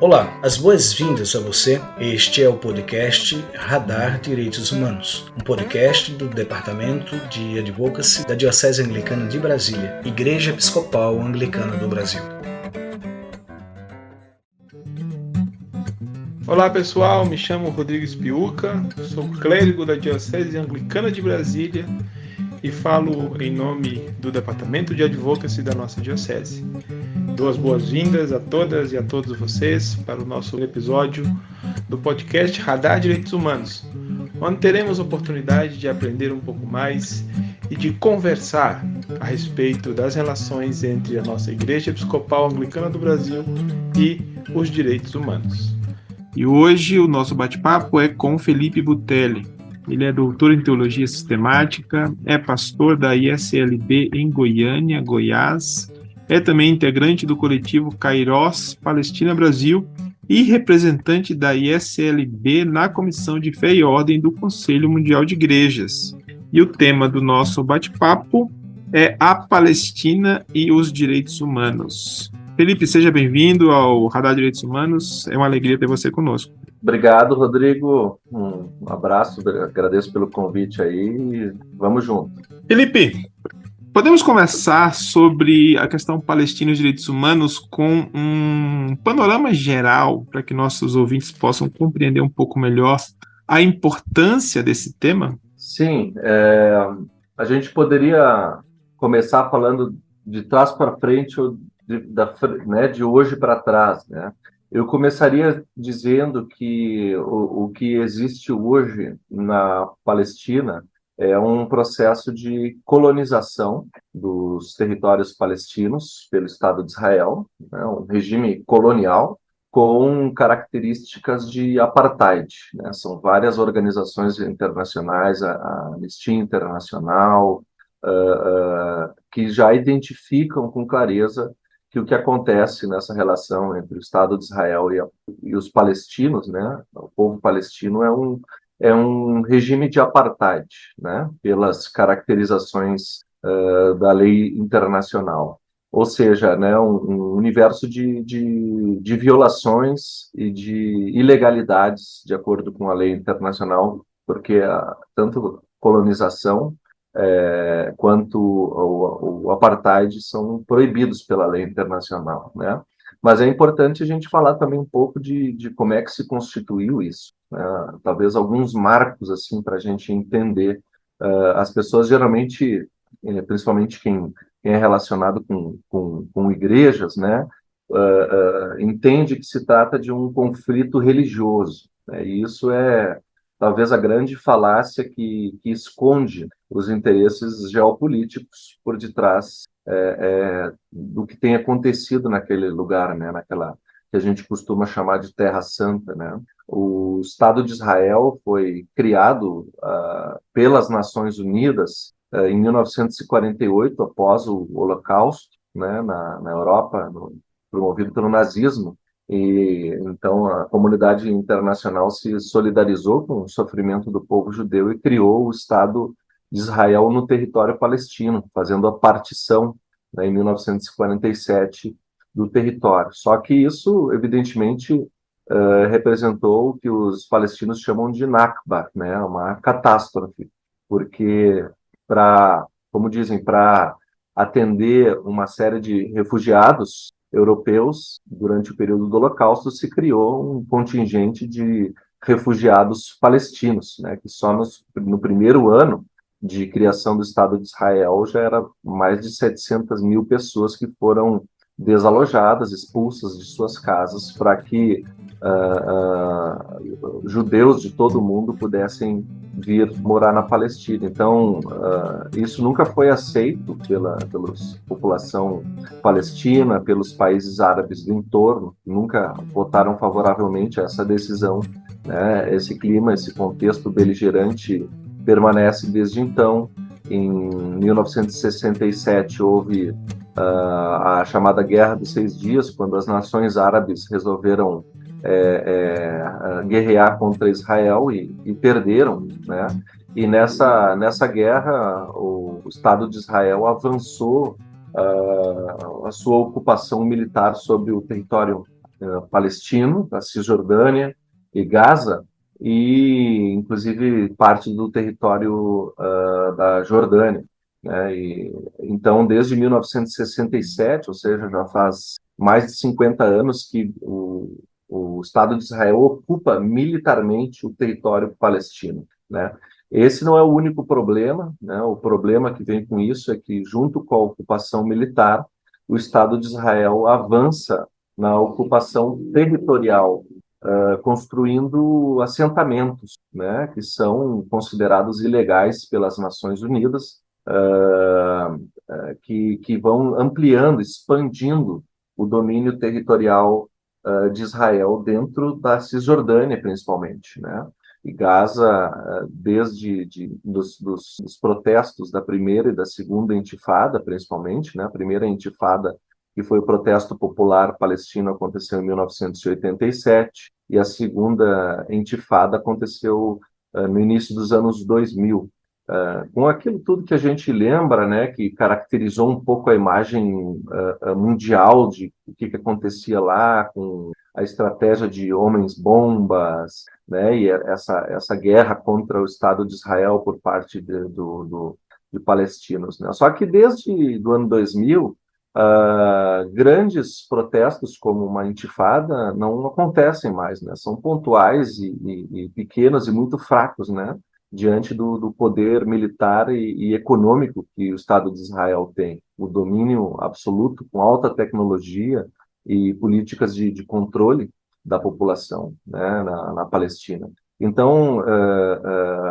Olá, as boas-vindas a você. Este é o podcast Radar Direitos Humanos, um podcast do Departamento de Advocacy da Diocese Anglicana de Brasília, Igreja Episcopal Anglicana do Brasil. Olá pessoal, me chamo Rodrigo Espiuca, sou clérigo da Diocese Anglicana de Brasília e falo em nome do Departamento de Advocacy da nossa Diocese. Dou as boas-vindas a todas e a todos vocês para o nosso episódio do podcast Radar Direitos Humanos, onde teremos a oportunidade de aprender um pouco mais e de conversar a respeito das relações entre a nossa Igreja Episcopal Anglicana do Brasil e os direitos humanos. E hoje o nosso bate-papo é com Felipe Butelli. Ele é doutor em Teologia Sistemática, é pastor da ISLB em Goiânia, Goiás, é também integrante do coletivo Kairos Palestina Brasil e representante da ISLB na Comissão de Fé e Ordem do Conselho Mundial de Igrejas. E o tema do nosso bate-papo é a Palestina e os direitos humanos. Felipe, seja bem-vindo ao Radar Direitos Humanos, é uma alegria ter você conosco. Obrigado, Rodrigo, um abraço, agradeço pelo convite aí, vamos junto. Felipe, podemos começar sobre a questão palestina e os direitos humanos com um panorama geral, para que nossos ouvintes possam compreender um pouco melhor a importância desse tema? Sim, a gente poderia começar falando de trás para frente ou de hoje para trás, né? Eu começaria dizendo que o que existe hoje na Palestina é um processo de colonização dos territórios palestinos pelo Estado de Israel, né? Um regime colonial com características de apartheid, né? São várias organizações internacionais, a Anistia Internacional, que já identificam com clareza que o que acontece nessa relação entre o Estado de Israel e os palestinos, né, o povo palestino é um regime de apartheid, né, pelas caracterizações da lei internacional. Ou seja, né, um universo de violações e de ilegalidades, de acordo com a lei internacional, porque tanto colonização quanto o apartheid são proibidos pela lei internacional, né? Mas é importante a gente falar também um pouco de como é que se constituiu isso, né? Talvez alguns marcos assim para a gente entender. As pessoas geralmente, principalmente quem é relacionado com igrejas, né? Entende que se trata de um conflito religioso, né? E isso é talvez a grande falácia que esconde os interesses geopolíticos por detrás do que tem acontecido naquele lugar, né, naquela que a gente costuma chamar de Terra Santa, né? O Estado de Israel foi criado pelas Nações Unidas em 1948, após o Holocausto, né, na Europa, promovido pelo nazismo. E então a comunidade internacional se solidarizou com o sofrimento do povo judeu e criou o Estado de Israel no território palestino, fazendo a partição, né, em 1947 do território. Só que isso, evidentemente, representou o que os palestinos chamam de Nakba, né, uma catástrofe, porque como dizem, para atender uma série de refugiados europeus, durante o período do Holocausto, se criou um contingente de refugiados palestinos, né, que só no primeiro ano de criação do Estado de Israel já era mais de 700 mil pessoas que foram desalojadas, expulsas de suas casas, para que judeus de todo o mundo pudessem vir morar na Palestina. Então, isso nunca foi aceito pela população palestina, pelos países árabes do entorno, nunca votaram favoravelmente a essa decisão, né? Esse clima, esse contexto beligerante permanece desde então. Em 1967 houve a chamada Guerra dos 6 Dias, quando as nações árabes resolveram guerrear contra Israel e perderam, né? E nessa guerra o Estado de Israel avançou a sua ocupação militar sobre o território palestino, da Cisjordânia e Gaza, e inclusive parte do território da Jordânia, né? Então, desde 1967, ou seja, já faz mais de 50 anos que o Estado de Israel ocupa militarmente o território palestino, né? Esse não é o único problema, né? O problema que vem com isso é que, junto com a ocupação militar, o Estado de Israel avança na ocupação territorial, construindo assentamentos, né, que são considerados ilegais pelas Nações Unidas, que vão ampliando, expandindo o domínio territorial de Israel dentro da Cisjordânia, principalmente, né? E Gaza, desde dos protestos da primeira e da segunda intifada, principalmente, né? A primeira intifada, que foi o protesto popular palestino, aconteceu em 1987, e a segunda intifada aconteceu no início dos anos 2000. Com aquilo tudo que a gente lembra, né, que caracterizou um pouco a imagem mundial de o que acontecia lá, com a estratégia de homens-bombas, né, e essa guerra contra o Estado de Israel por parte de palestinos, né? Só que desde o ano 2000, grandes protestos como uma intifada não acontecem mais, né? São pontuais e pequenos e muito fracos, né? Diante do poder militar e econômico que o Estado de Israel tem, o domínio absoluto com alta tecnologia e políticas de controle da população, né, na Palestina. Então,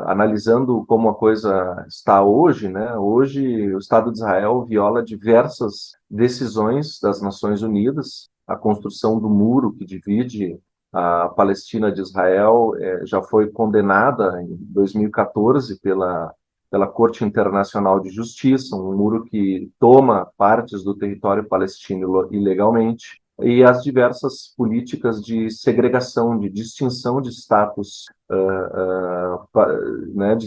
analisando como a coisa está hoje, né, hoje o Estado de Israel viola diversas decisões das Nações Unidas, a construção do muro que divide a Palestina de Israel já foi condenada em 2014 pela Corte Internacional de Justiça, um muro que toma partes do território palestino ilegalmente, e as diversas políticas de segregação, de distinção de status né,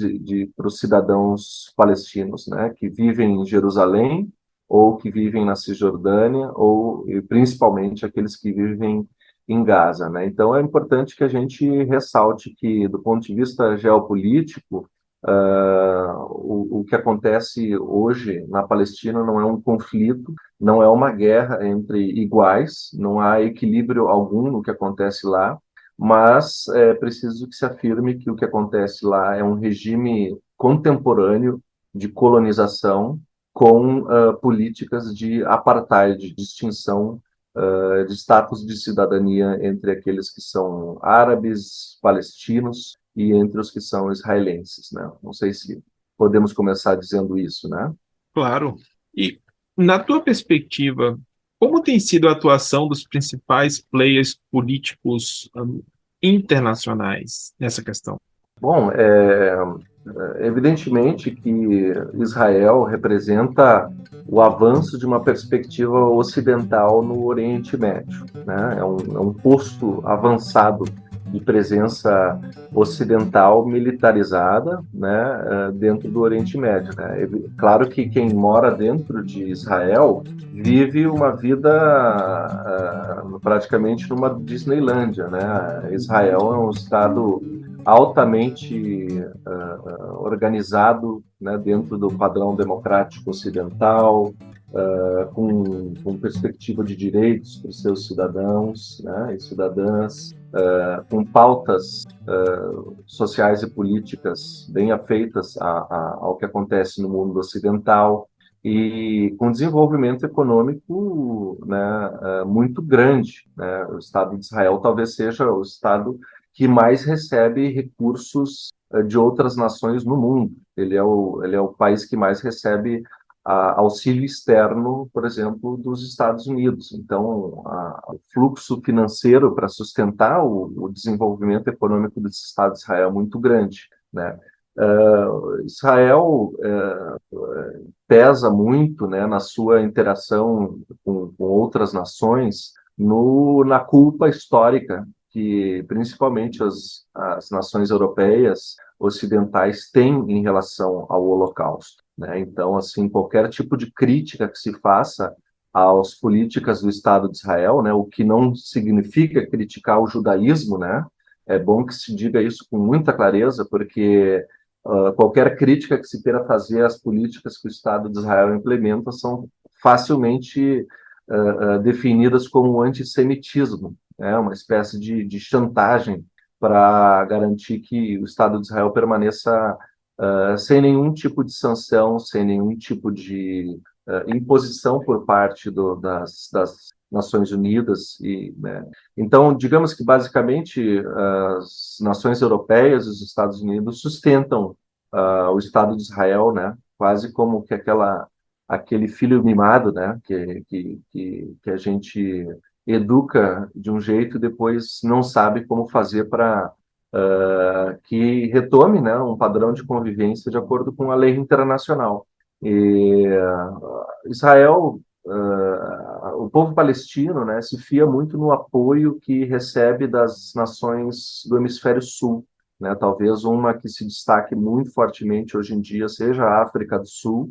para os cidadãos palestinos, né, que vivem em Jerusalém ou que vivem na Cisjordânia, ou e principalmente aqueles que vivem em Gaza, né? Então é importante que a gente ressalte que, do ponto de vista geopolítico, o que acontece hoje na Palestina não é um conflito, não é uma guerra entre iguais, não há equilíbrio algum no que acontece lá, mas é preciso que se afirme que o que acontece lá é um regime contemporâneo de colonização com políticas de apartheid, de distinção de status de cidadania entre aqueles que são árabes, palestinos e entre os que são israelenses, né? Não sei se podemos começar dizendo isso, né? Claro. E, na tua perspectiva, como tem sido a atuação dos principais players políticos internacionais nessa questão? Bom, evidentemente que Israel representa o avanço de uma perspectiva ocidental no Oriente Médio, né? É um posto avançado de presença ocidental militarizada, né, dentro do Oriente Médio, né? Claro que quem mora dentro de Israel vive uma vida praticamente numa Disneylândia, né? Israel é um estado altamente organizado, né, dentro do padrão democrático ocidental, com perspectiva de direitos para os seus cidadãos, né, e cidadãs, com pautas sociais e políticas bem afeitas ao que acontece no mundo ocidental e com desenvolvimento econômico, né, muito grande, né? O Estado de Israel talvez seja o Estado que mais recebe recursos de outras nações no mundo. Ele é o país que mais recebe auxílio externo, por exemplo, dos Estados Unidos. Então, o fluxo financeiro para sustentar o desenvolvimento econômico desse Estado de Israel é muito grande, né? Israel pesa muito, né, na sua interação com outras nações na culpa histórica que principalmente as nações europeias ocidentais têm em relação ao Holocausto, né? Então, assim, qualquer tipo de crítica que se faça às políticas do Estado de Israel, né, o que não significa criticar o judaísmo, né? É bom que se diga isso com muita clareza, porque qualquer crítica que se queira fazer às políticas que o Estado de Israel implementa são facilmente definidas como antissemitismo, né? Uma espécie de chantagem para garantir que o Estado de Israel permaneça sem nenhum tipo de sanção, sem nenhum tipo de imposição por parte das Nações Unidas. Né? Então, digamos que, basicamente, as nações europeias e os Estados Unidos sustentam o Estado de Israel, né? Quase como que aquele filho mimado, né? Que a gente educa de um jeito e depois não sabe como fazer para que retome, né, um padrão de convivência de acordo com a lei internacional. E Israel, o povo palestino, né, se fia muito no apoio que recebe das nações do hemisfério sul, né? Talvez uma que se destaque muito fortemente hoje em dia seja a África do Sul,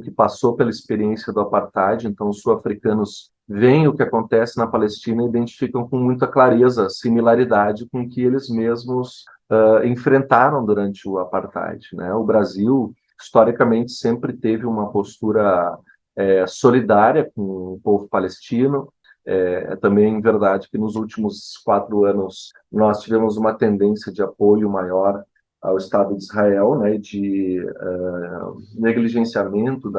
que passou pela experiência do apartheid, então os sul-africanos veem o que acontece na Palestina e identificam com muita clareza a similaridade com o que eles mesmos enfrentaram durante o apartheid, né? O Brasil, historicamente, sempre teve uma postura solidária com o povo palestino. É também verdade que nos últimos 4 anos nós tivemos uma tendência de apoio maior ao Estado de Israel, né, de negligenciamento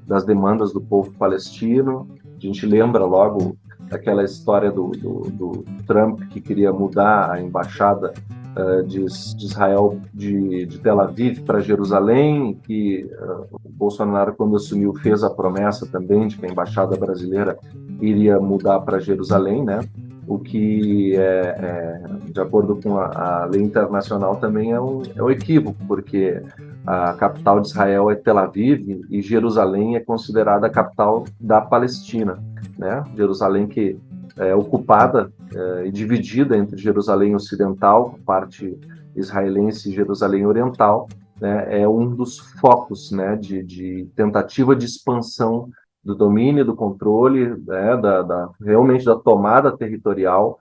das demandas do povo palestino. A gente lembra logo daquela história do Trump que queria mudar a embaixada de Israel de Tel Aviv para Jerusalém, que o Bolsonaro, quando assumiu, fez a promessa também de que a embaixada brasileira iria mudar para Jerusalém, né? O que, de acordo com a lei internacional, também é um equívoco, porque a capital de Israel é Tel Aviv e Jerusalém é considerada a capital da Palestina, né? Jerusalém que é ocupada e dividida entre Jerusalém Ocidental, parte israelense, e Jerusalém Oriental, né? É um dos focos, né, de tentativa de expansão do domínio, do controle, né, realmente da tomada territorial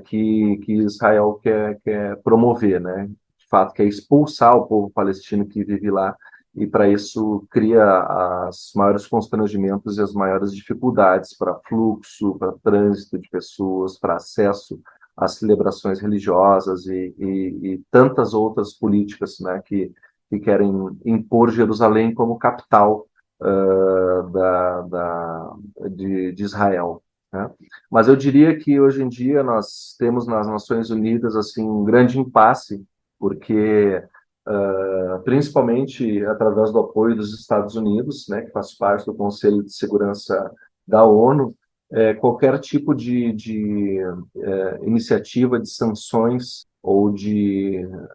que Israel quer promover, né? De fato, quer expulsar o povo palestino que vive lá, e para isso cria os maiores constrangimentos e as maiores dificuldades para fluxo, para trânsito de pessoas, para acesso às celebrações religiosas e tantas outras políticas, né, que querem impor Jerusalém como capital de Israel, né? Mas eu diria que hoje em dia nós temos nas Nações Unidas assim um grande impasse, porque principalmente através do apoio dos Estados Unidos, né, que faz parte do Conselho de Segurança da ONU, qualquer tipo de iniciativa de sanções ou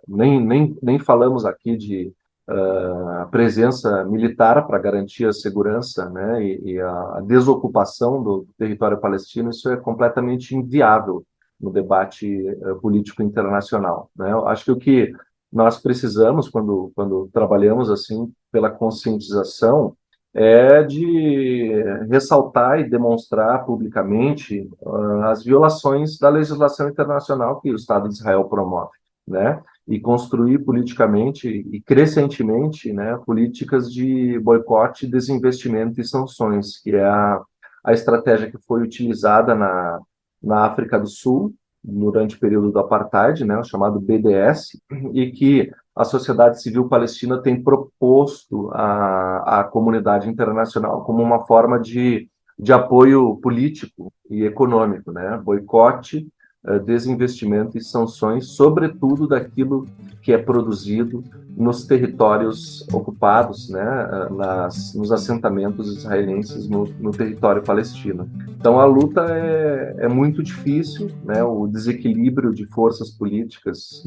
nem falamos aqui de a presença militar para garantir a segurança, né, e a desocupação do território palestino, isso é completamente inviável no debate político internacional, né? Eu acho que o que nós precisamos, quando trabalhamos assim pela conscientização, é de ressaltar e demonstrar publicamente as violações da legislação internacional que o Estado de Israel promove, né? E construir politicamente e crescentemente, né, políticas de boicote, desinvestimento e sanções, que é a estratégia que foi utilizada na África do Sul durante o período do apartheid, né, o chamado BDS, e que a sociedade civil palestina tem proposto à comunidade internacional como uma forma de apoio político e econômico, né, boicote, desinvestimento e sanções, sobretudo daquilo que é produzido nos territórios ocupados, né, nos assentamentos israelenses no território palestino. Então a luta é muito difícil, né, o desequilíbrio de forças políticas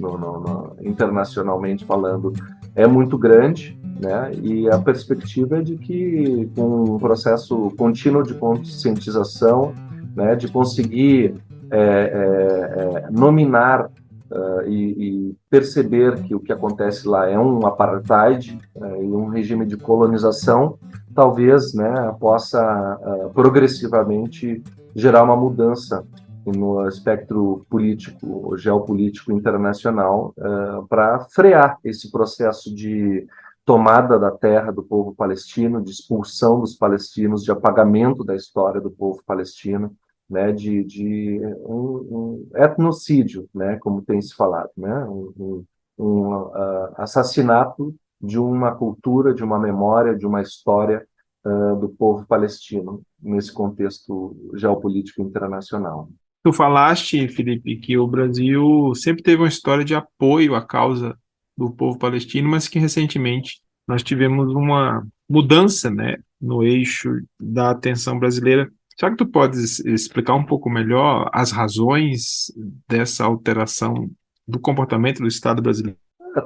internacionalmente falando é muito grande, né, e a perspectiva é de que com um processo contínuo de conscientização, né, de conseguir nominar e perceber que o que acontece lá é um apartheid e um regime de colonização, talvez, né, possa progressivamente gerar uma mudança no espectro político, geopolítico internacional, para frear esse processo de tomada da terra do povo palestino, de expulsão dos palestinos, de apagamento da história do povo palestino, né, de um etnocídio, né, como tem se falado, né, assassinato de uma cultura, de uma memória, de uma história do povo palestino nesse contexto geopolítico internacional. Tu falaste, Felipe, que o Brasil sempre teve uma história de apoio à causa do povo palestino, mas que recentemente nós tivemos uma mudança, né, no eixo da atenção brasileira. Será que tu podes explicar um pouco melhor as razões dessa alteração do comportamento do Estado brasileiro?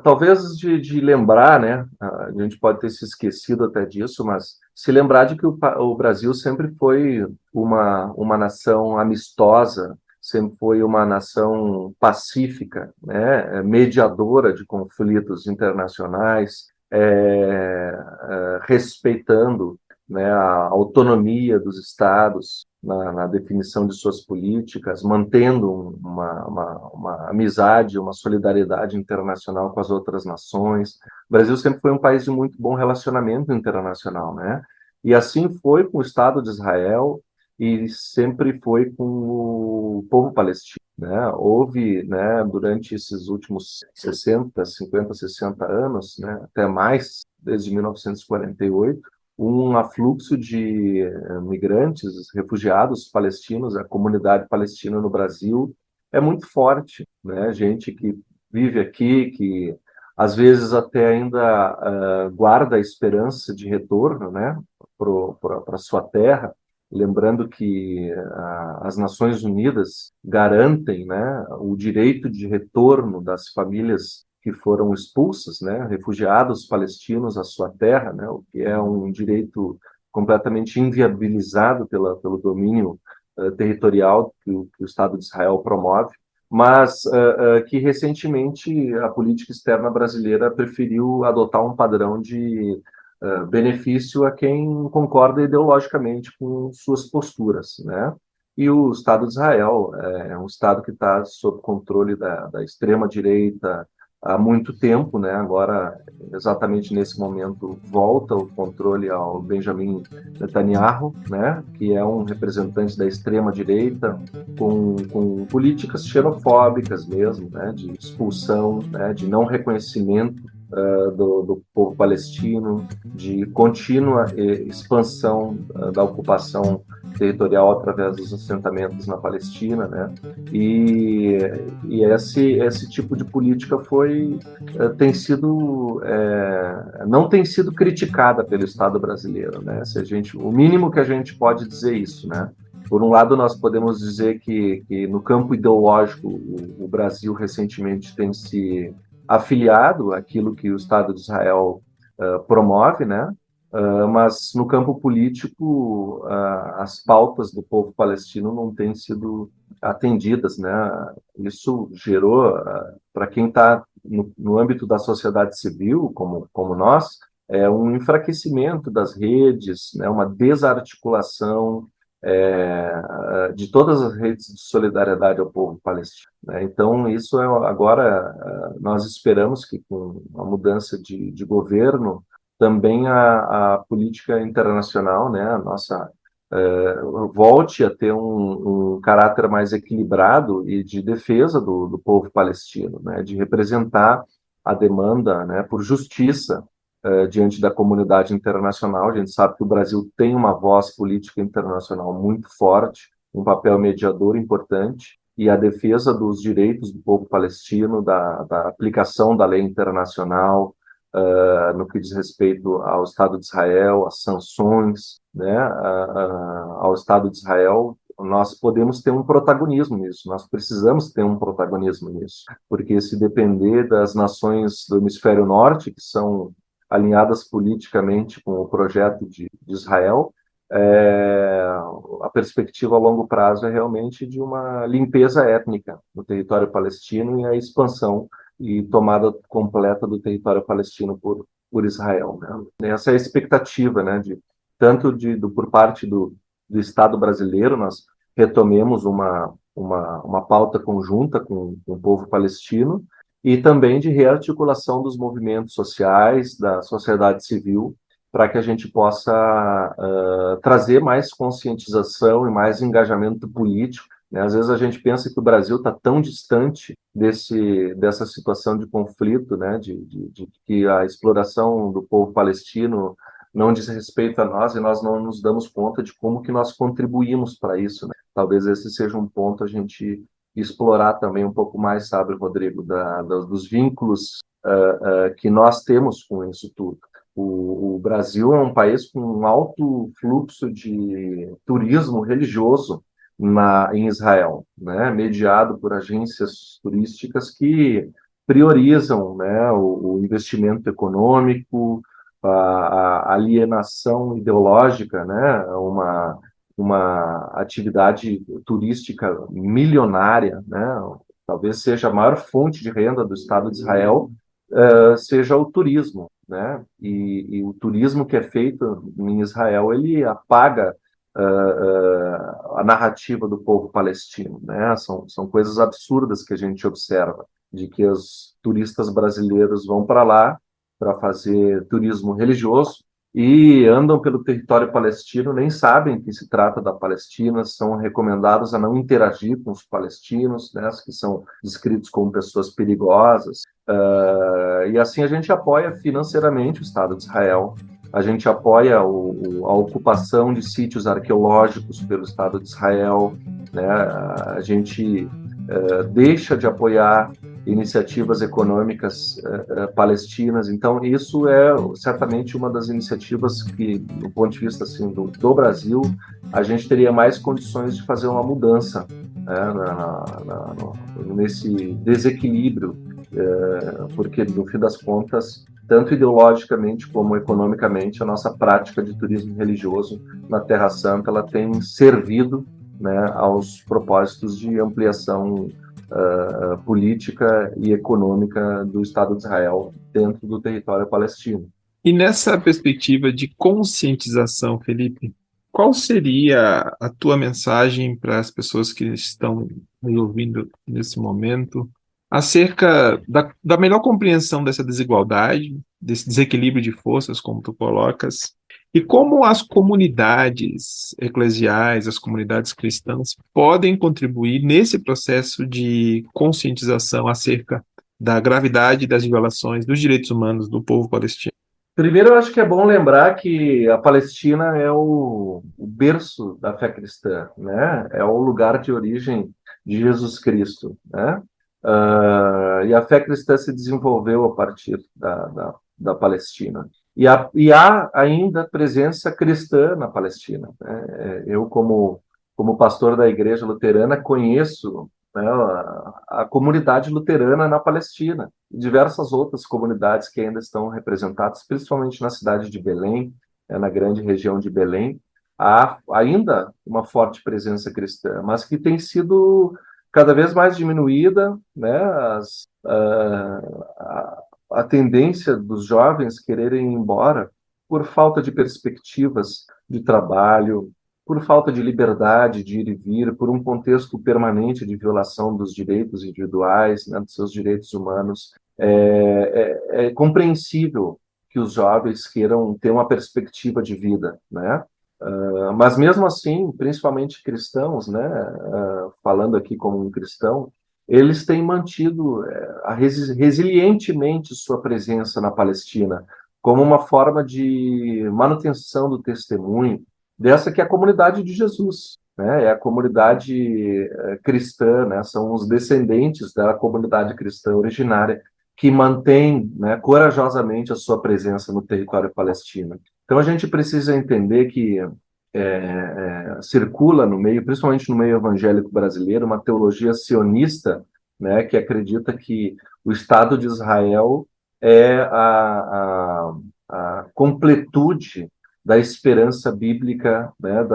Talvez de lembrar, né? A gente pode ter se esquecido até disso, mas se lembrar de que o Brasil sempre foi uma nação amistosa, sempre foi uma nação pacífica, né? Mediadora de conflitos internacionais, respeitando, né, a autonomia dos estados na definição de suas políticas, mantendo uma amizade, uma solidariedade internacional com as outras nações. O Brasil sempre foi um país de muito bom relacionamento internacional, né? E assim foi com o Estado de Israel e sempre foi com o povo palestino, né? Houve, né, durante esses últimos 60 anos, né, até mais, desde 1948, um afluxo de migrantes, refugiados palestinos, a comunidade palestina no Brasil é muito forte, né? Gente que vive aqui, que às vezes até ainda guarda a esperança de retorno, né, para sua terra, lembrando que as Nações Unidas garantem, né, o direito de retorno das famílias que foram expulsas, né, refugiados palestinos à sua terra, né, o que é um direito completamente inviabilizado pelo domínio territorial que o Estado de Israel promove, mas que recentemente a política externa brasileira preferiu adotar um padrão de benefício a quem concorda ideologicamente com suas posturas, né? E o Estado de Israel é um Estado que está sob controle da extrema-direita há muito tempo, né? Agora, exatamente nesse momento, volta o controle ao Benjamin Netanyahu, né? Que é um representante da extrema-direita com políticas xenofóbicas mesmo, né? De expulsão, né? De não reconhecimento do povo palestino, de contínua expansão da ocupação territorial através dos assentamentos na Palestina, né? E esse tipo de política não tem sido criticada pelo Estado brasileiro, né? O mínimo que a gente pode dizer isso, né? Por um lado, nós podemos dizer que no campo ideológico o Brasil recentemente tem se afiliado àquilo que o Estado de Israel promove, né? Mas no campo político as pautas do povo palestino não têm sido atendidas, né? Isso gerou, para quem está no âmbito da sociedade civil, como nós, um enfraquecimento das redes, né? Uma desarticulação de todas as redes de solidariedade ao povo palestino, né? Então, isso agora nós esperamos que com a mudança de governo também a política internacional, né, a nossa volte a ter um caráter mais equilibrado e de defesa do povo palestino, né, de representar a demanda, né, por justiça diante da comunidade internacional. A gente sabe que o Brasil tem uma voz política internacional muito forte, um papel mediador importante, e a defesa dos direitos do povo palestino, da aplicação da lei internacional, no que diz respeito ao Estado de Israel, às sanções, né, ao Estado de Israel, nós podemos ter um protagonismo nisso, nós precisamos ter um protagonismo nisso, porque se depender das nações do hemisfério norte, que são alinhadas politicamente com o projeto de Israel, a perspectiva a longo prazo é realmente de uma limpeza étnica no território palestino e a expansão e tomada completa do território palestino por Israel, né? Essa é a expectativa, né, tanto por parte do Estado brasileiro, nós retomemos uma pauta conjunta com o povo palestino, e também de rearticulação dos movimentos sociais, da sociedade civil, para que a gente possa trazer mais conscientização e mais engajamento político, né? Às vezes a gente pensa que o Brasil está tão distante dessa situação de conflito, né? de que a exploração do povo palestino não diz respeito a nós, e nós não nos damos conta de como que nós contribuímos para isso, né? Talvez esse seja um ponto a gente explorar também um pouco mais, sabe, Rodrigo, dos vínculos que nós temos com isso tudo. O Brasil é um país com um alto fluxo de turismo religioso em Israel, né, mediado por agências turísticas que priorizam, né, o investimento econômico, a alienação ideológica, né, uma atividade turística milionária, né, talvez seja a maior fonte de renda do Estado de Israel, seja o turismo, né? E o turismo que é feito em Israel, ele apaga a narrativa do povo palestino, né? São coisas absurdas que a gente observa, de que os turistas brasileiros vão para lá para fazer turismo religioso e andam pelo território palestino, nem sabem que se trata da Palestina, são recomendados a não interagir com os palestinos, né, que são descritos como pessoas perigosas. E assim a gente apoia financeiramente o Estado de Israel, a gente apoia a ocupação de sítios arqueológicos pelo Estado de Israel, né, a gente deixa de apoiar iniciativas econômicas palestinas. Então, isso é certamente uma das iniciativas que, do ponto de vista assim, do Brasil, a gente teria mais condições de fazer uma mudança, né, nesse desequilíbrio, porque, no fim das contas, tanto ideologicamente como economicamente, a nossa prática de turismo religioso na Terra Santa ela tem servido, né, aos propósitos de ampliação política e econômica do Estado de Israel dentro do território palestino. E nessa perspectiva de conscientização, Felipe, qual seria a tua mensagem para as pessoas que estão nos ouvindo nesse momento acerca da melhor compreensão dessa desigualdade, desse desequilíbrio de forças, como tu colocas, e como as comunidades eclesiais, as comunidades cristãs podem contribuir nesse processo de conscientização acerca da gravidade das violações dos direitos humanos do povo palestino? Primeiro, eu acho que é bom lembrar que a Palestina é o berço da fé cristã, né? É o lugar de origem de Jesus Cristo, né? E a fé cristã se desenvolveu a partir da Palestina. E há ainda presença cristã na Palestina, né? Eu, como pastor da Igreja Luterana, conheço, né, a comunidade luterana na Palestina e diversas outras comunidades que ainda estão representadas, principalmente na cidade de Belém, na grande região de Belém. Há ainda uma forte presença cristã, mas que tem sido cada vez mais diminuída, né? A tendência dos jovens quererem ir embora por falta de perspectivas de trabalho, por falta de liberdade de ir e vir, por um contexto permanente de violação dos direitos individuais, né, dos seus direitos humanos. É compreensível que os jovens queiram ter uma perspectiva de vida, né? Mas mesmo assim, principalmente cristãos, né, falando aqui como um cristão, eles têm mantido resilientemente sua presença na Palestina como uma forma de manutenção do testemunho dessa que é a comunidade de Jesus, né? É a comunidade cristã, né? São os descendentes da comunidade cristã originária que mantém, né, corajosamente a sua presença no território palestino. Então a gente precisa entender que circula no meio, principalmente no meio evangélico brasileiro, uma teologia sionista, né, que acredita que o Estado de Israel é a completude da esperança bíblica, né,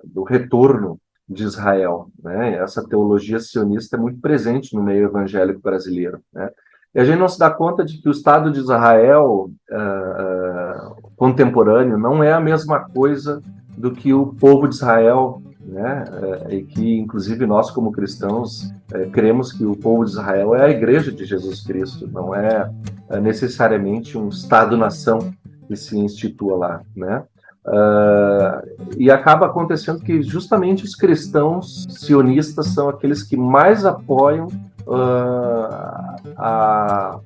do retorno de Israel, né? Essa teologia sionista é muito presente no meio evangélico brasileiro, né? E a gente não se dá conta de que o Estado de Israel contemporâneo não é a mesma coisa do que o povo de Israel, né? E que, inclusive, nós, como cristãos, cremos que o povo de Israel é a igreja de Jesus Cristo, não é necessariamente um Estado-nação que se institua lá, né? E acaba acontecendo que justamente os cristãos sionistas são aqueles que mais apoiam a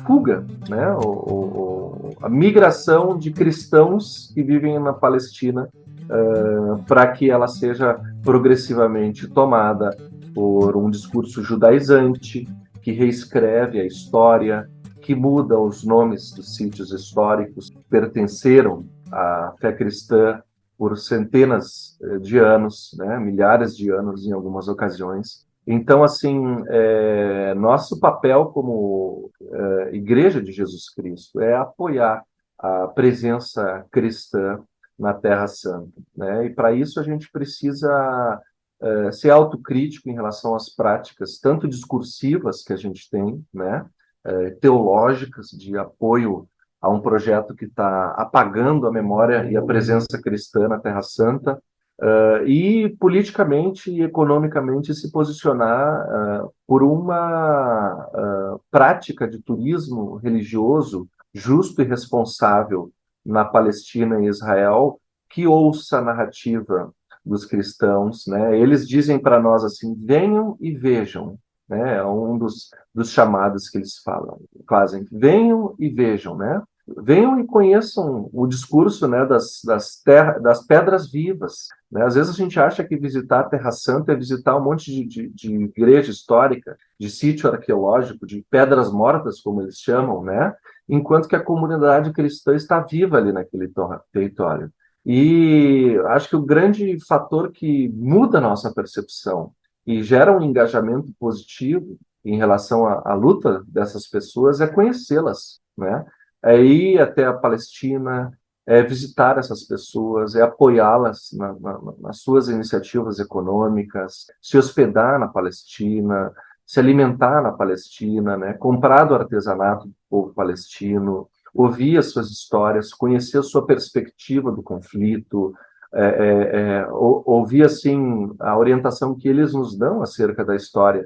fuga, né? A migração de cristãos que vivem na Palestina para que ela seja progressivamente tomada por um discurso judaizante que reescreve a história, que muda os nomes dos sítios históricos que pertenceram à fé cristã por centenas de anos, né, milhares de anos em algumas ocasiões. Então, assim, nosso papel como Igreja de Jesus Cristo é apoiar a presença cristã na Terra Santa, né? E para isso a gente precisa ser autocrítico em relação às práticas, tanto discursivas que a gente tem, né, teológicas, de apoio a um projeto que está apagando a memória e a presença cristã na Terra Santa, e politicamente e economicamente se posicionar por uma prática de turismo religioso justo e responsável na Palestina e Israel, que ouça a narrativa dos cristãos, né? Eles dizem para nós assim: venham e vejam, né? É um dos chamados que eles falam, fazem, venham e vejam, né? Venham e conheçam o discurso, né, das pedras vivas, né? Às vezes a gente acha que visitar a Terra Santa é visitar um monte de igreja histórica, de sítio arqueológico, de pedras mortas, como eles chamam, né? Enquanto que a comunidade cristã está viva ali naquele território. E acho que o grande fator que muda a nossa percepção e gera um engajamento positivo em relação à luta dessas pessoas é conhecê-las, né? É ir até a Palestina, é visitar essas pessoas, é apoiá-las nas suas iniciativas econômicas, se hospedar na Palestina, se alimentar na Palestina, né? Comprar do artesanato do povo palestino, ouvir as suas histórias, conhecer a sua perspectiva do conflito, ouvir assim a orientação que eles nos dão acerca da história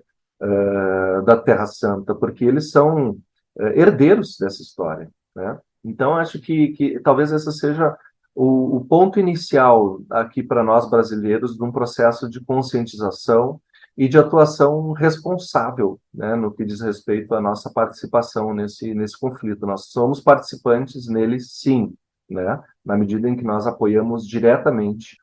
da Terra Santa, porque eles são herdeiros dessa história, né? Então, acho que talvez esse seja o ponto inicial aqui para nós brasileiros de um processo de conscientização e de atuação responsável, né, no que diz respeito à nossa participação nesse conflito. Nós somos participantes nele, sim, né, na medida em que nós apoiamos diretamente,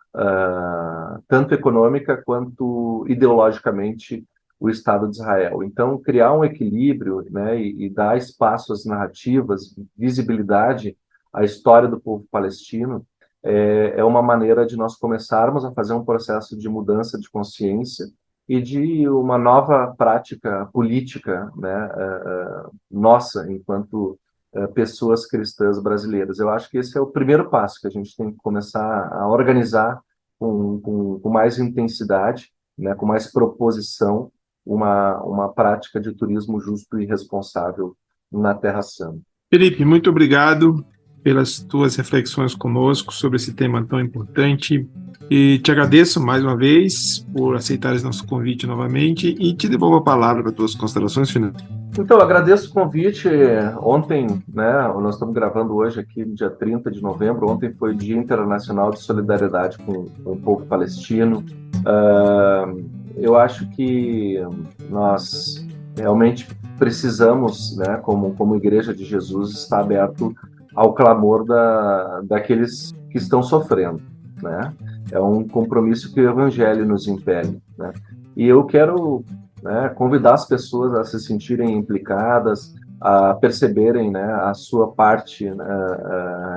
tanto econômica quanto ideologicamente, o Estado de Israel. Então, criar um equilíbrio, né, e dar espaço às narrativas, visibilidade à história do povo palestino, é uma maneira de nós começarmos a fazer um processo de mudança de consciência e de uma nova prática política, né, nossa, enquanto pessoas cristãs brasileiras. Eu acho que esse é o primeiro passo que a gente tem que começar a organizar com mais intensidade, né, com mais proposição, uma prática de turismo justo e responsável na Terra Santa. Felipe, muito obrigado pelas tuas reflexões conosco sobre esse tema tão importante. E te agradeço mais uma vez por aceitares nosso convite novamente e te devolvo a palavra para tuas considerações finais. Então, agradeço o convite. Ontem, né, nós estamos gravando hoje aqui, dia 30 de novembro, ontem foi o Dia Internacional de Solidariedade com o povo palestino. Eu acho que nós realmente precisamos, né, como Igreja de Jesus, estar aberto ao clamor daqueles que estão sofrendo, né? É um compromisso que o Evangelho nos impele, né? E eu quero, né, convidar as pessoas a se sentirem implicadas, a perceberem, né, a sua parte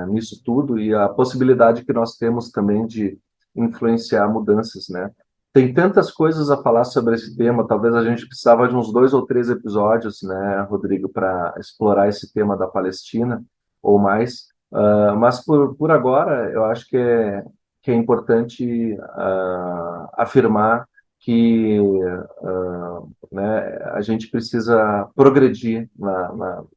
nisso tudo e a possibilidade que nós temos também de influenciar mudanças, né? Tem tantas coisas a falar sobre esse tema, talvez a gente precisava de uns 2 ou 3 episódios, né, Rodrigo, para explorar esse tema da Palestina, ou mais, mas por agora eu acho que é importante afirmar que né, a gente precisa progredir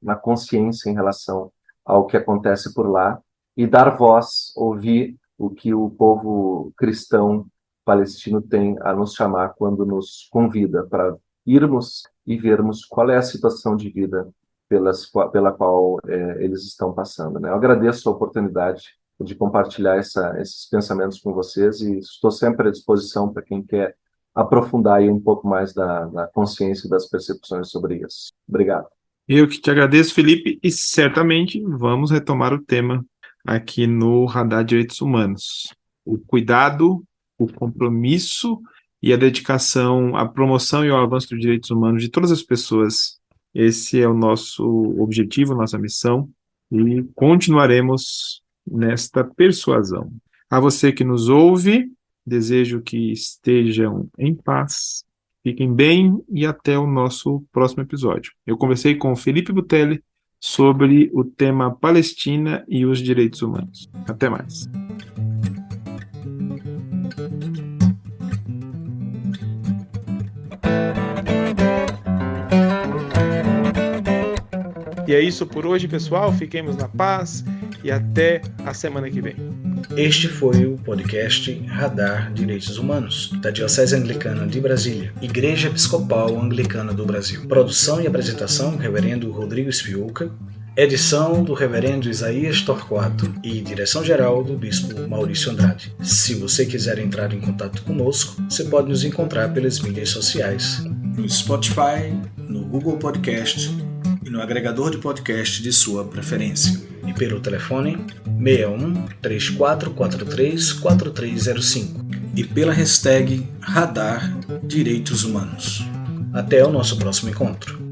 na consciência em relação ao que acontece por lá e dar voz, ouvir o que o povo cristão palestino tem a nos chamar quando nos convida para irmos e vermos qual é a situação de vida pela qual eles estão passando, né? Eu agradeço a oportunidade de compartilhar esses pensamentos com vocês e estou sempre à disposição para quem quer aprofundar aí um pouco mais da consciência e das percepções sobre isso. Obrigado. Eu que te agradeço, Felipe, e certamente vamos retomar o tema aqui no Radar Direitos Humanos. O cuidado, o compromisso e a dedicação à promoção e ao avanço dos direitos humanos de todas as pessoas. Esse é o nosso objetivo, nossa missão, e continuaremos nesta persuasão. A você que nos ouve, desejo que estejam em paz, fiquem bem e até o nosso próximo episódio. Eu conversei com o Felipe Butelli sobre o tema Palestina e os direitos humanos. Até mais. E é isso por hoje, pessoal. Fiquemos na paz e até a semana que vem. Este foi o podcast Radar Direitos Humanos, da Diocese Anglicana de Brasília, Igreja Episcopal Anglicana do Brasil. Produção e apresentação, Reverendo Rodrigo Spiuca. Edição do Reverendo Isaías Torquato e direção-geral do Bispo Maurício Andrade. Se você quiser entrar em contato conosco, você pode nos encontrar pelas mídias sociais, no Spotify, no Google Podcast e no agregador de podcast de sua preferência. E pelo telefone 61 3443 4305 e pela hashtag Radar Direitos Humanos. Até o nosso próximo encontro.